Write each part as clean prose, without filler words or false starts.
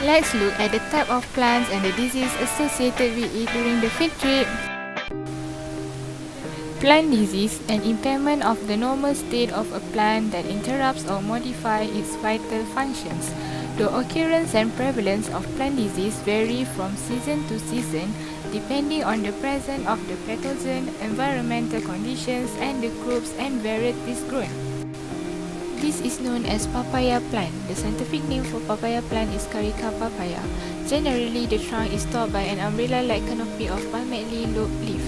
Let's look at the type of plants and the disease associated with it during the field trip. Plant disease, an impairment of the normal state of a plant that interrupts or modifies its vital functions. The occurrence and prevalence of plant disease vary from season to season depending on the presence of the pathogen, environmental conditions, and the groups and varieties grown. This is known as papaya plant. The scientific name for papaya plant is Carica papaya. Generally, the trunk is topped by an umbrella-like canopy of palmately lobed leaf.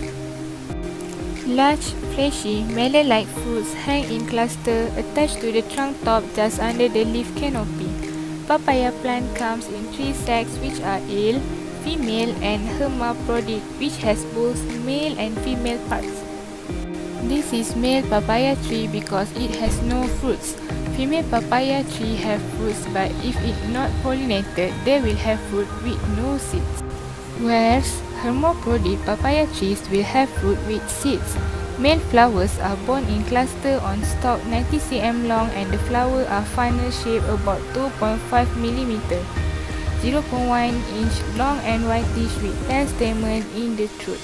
Large, fleshy, melon-like fruits hang in clusters attached to the trunk top just under the leaf canopy. Papaya plant comes in three sexes, which are ale, female, and hermaphrodite, which has both male and female parts. This is male papaya tree because it has no fruits. Female papaya tree have fruits, but if it not pollinated, they will have fruit with no seeds. Whereas hermaphrodite papaya trees will have fruit with seeds. Male flowers are borne in cluster on stalk 90 cm long, and the flowers are funnel shaped about 2.5 mm, 0.1 inch long and whitish with 10 stamens in the throat.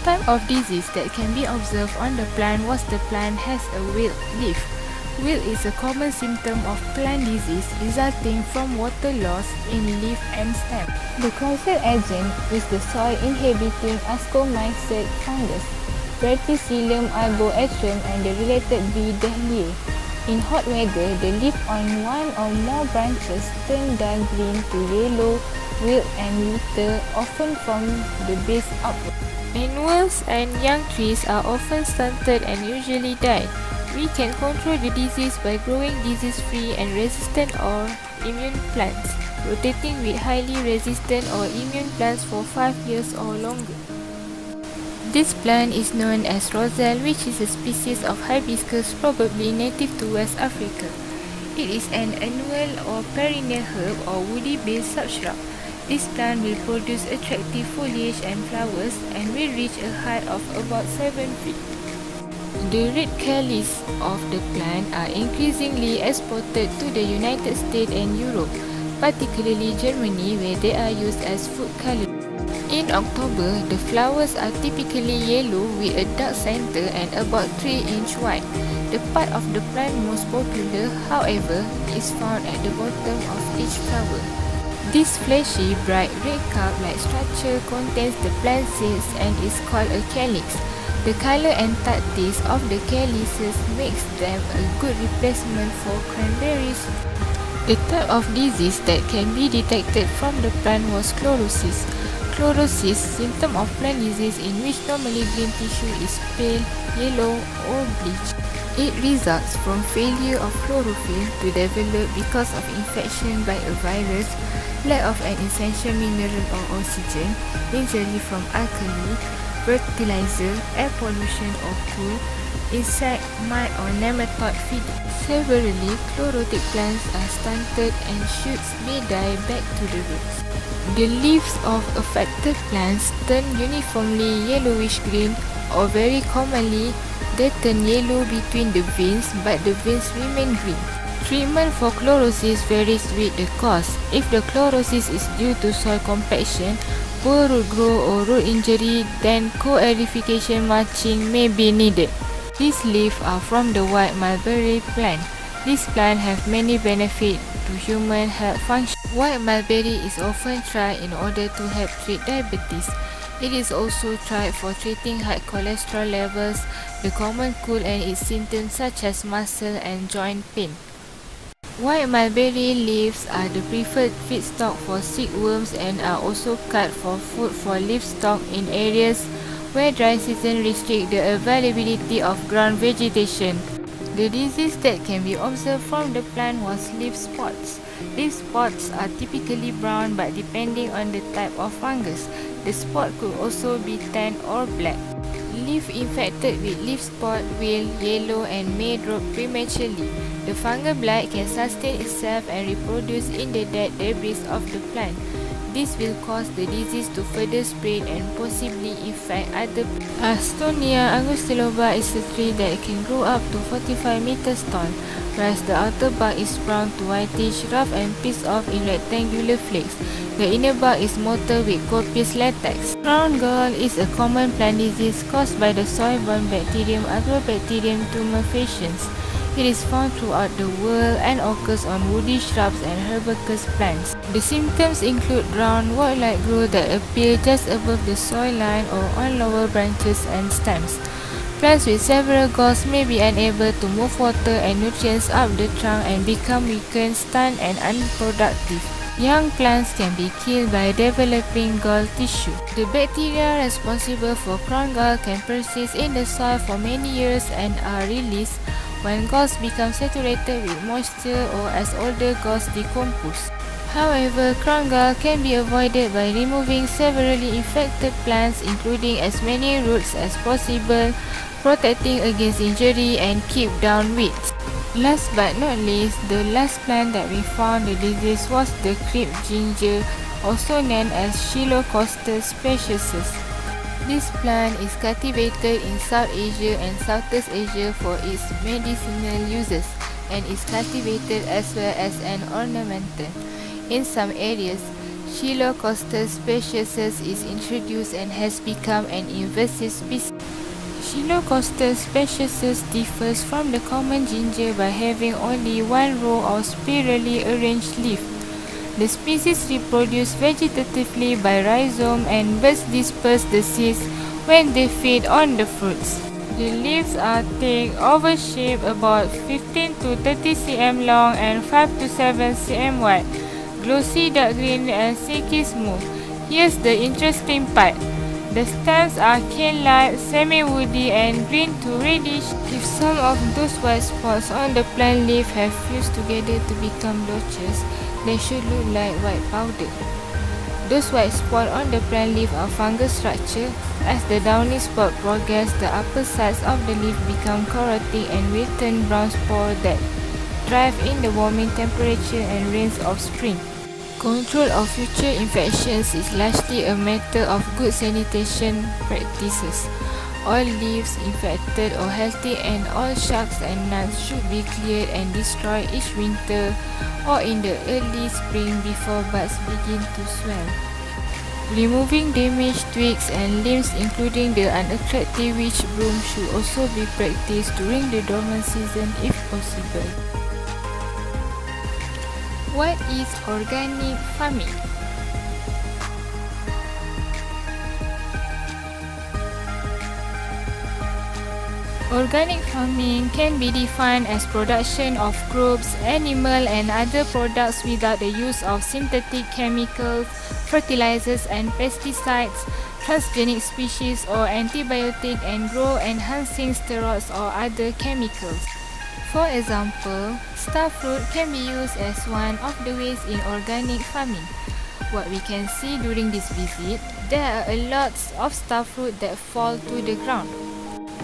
Type of disease that can be observed on the plant was the plant has a wilt leaf. Wilt is a common symptom of plant disease resulting from water loss in leaf and stem. The causal agent is the soil-inhabiting ascomycete fungus, Verticillium alboatrium, and the related B. dahliae. In hot weather, the leaf on one or more branches turn dark green to yellow, wilt and wither, often from the base upward. Annuals and young trees are often stunted and usually die. We can control the disease by growing disease-free and resistant or immune plants, rotating with highly resistant or immune plants for 5 years or longer. This plant is known as roselle, which is a species of hibiscus probably native to West Africa. It is an annual or perennial herb or woody-based subshrub. This plant will produce attractive foliage and flowers and will reach a height of about 7 feet. The red calyx of the plant are increasingly exported to the United States and Europe, particularly Germany, where they are used as food color. In October, the flowers are typically yellow with a dark center and about 3 inch wide. The part of the plant most popular, however, is found at the bottom of each flower. This fleshy, bright red cup-like structure contains the plant seeds and is called a calyx. The color and tart taste of the calyxes makes them a good replacement for cranberries. The type of disease that can be detected from the plant was chlorosis. Chlorosis, symptom of plant disease in which normally green tissue is pale, yellow or bleached. It results from failure of chlorophyll to develop because of infection by a virus, lack of an essential mineral or oxygen, injury from alkali, fertilizer, air pollution or cool, insect, mite or nematode feeding. Severely, chlorotic plants are stunted and shoots may die back to the roots. The leaves of affected plants turn uniformly yellowish-green or very commonly they turn yellow between the veins, but the veins remain green. Treatment for chlorosis varies with the cause. If the chlorosis is due to soil compaction, poor root growth or root injury, then co-aerification mulching may be needed. These leaves are from the white mulberry plant. This plant has many benefits to human health function. White mulberry is often tried in order to help treat diabetes. It is also tried for treating high cholesterol levels, the common cold and its symptoms such as muscle and joint pain. White mulberry leaves are the preferred feedstock for silkworms and are also cut for food for livestock in areas where dry season restrict the availability of ground vegetation. The disease that can be observed from the plant was leaf spots. Leaf spots are typically brown, but depending on the type of fungus, the spot could also be tan or black. Leaf infected with leaf spot will yellow and may drop prematurely. The fungal blight can sustain itself and reproduce in the dead debris of the plant. This will cause the disease to further spread and possibly infect other plants. Astonia angustiloba is a tree that can grow up to 45 meters tall. whereas the outer bark is brown to whitish, rough and pieced off in rectangular flakes. The inner bark is mottled with copious latex. Crown gall is a common plant disease caused by the soil-borne bacterium Agrobacterium tumefaciens. It is found throughout the world and occurs on woody shrubs and herbaceous plants. The symptoms include round, wart-like growth that appear just above the soil line or on lower branches and stems. Plants with several galls may be unable to move water and nutrients up the trunk and become weakened, stunned, and unproductive. Young plants can be killed by developing gall tissue. The bacteria responsible for crown gall can persist in the soil for many years and are released when galls become saturated with moisture or as older galls decompose. However, crown gall can be avoided by removing severely infected plants, including as many roots as possible, protecting against injury, and keep down weeds. Last but not least, the last plant that we found the disease was the creep ginger, also known as Chilocosta species. This plant is cultivated in South Asia and Southeast Asia for its medicinal uses and is cultivated as well as an ornamental. In some areas, Chilocosta species is introduced and has become an invasive species. Chilocosta species differs from the common ginger by having only one row of spirally arranged leaves. The species reproduce vegetatively by rhizome, and birds disperse the seeds when they feed on the fruits. The leaves are thick, oval-shaped, about 15 to 30 cm long and 5 to 7 cm wide, glossy dark green and silky smooth. Here's the interesting part. The stems are cane-like, semi-woody and green to reddish. If some of those white spots on the plant leaf have fused together to become blotches, they should look like white powder. Those white spots on the plant leaf are fungal structure. As the downy spot progresses, the upper sides of the leaf become corroding and will turn brown spores that thrive in the warming temperature and rains of spring. Control of future infections is largely a matter of good sanitation practices. All leaves infected or healthy and all stalks and nuts should be cleared and destroyed each winter or in the early spring before buds begin to swell. Removing damaged twigs and limbs, including the unattractive witch broom, should also be practiced during the dormant season if possible. What is organic farming? Organic farming can be defined as production of crops, animal and other products without the use of synthetic chemicals, fertilizers and pesticides, transgenic species or antibiotic and growth-enhancing steroids or other chemicals. For example, starfruit can be used as one of the ways in organic farming. What we can see during this visit, there are a lot of starfruit that fall to the ground.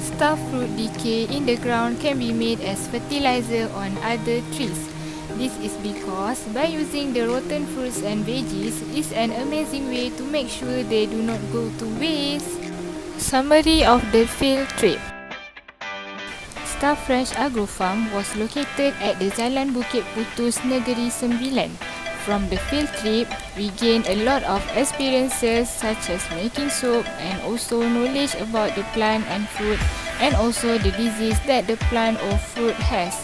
Starfruit decay in the ground can be made as fertilizer on other trees. This is because by using the rotten fruits and veggies is an amazing way to make sure they do not go to waste. Summary of the field trip. Starfresh Agrofarm was located at the Jalan Bukit Putus, Negeri Sembilan. From the field trip, we gained a lot of experiences such as making soap and also knowledge about the plant and fruit and also the disease that the plant or fruit has.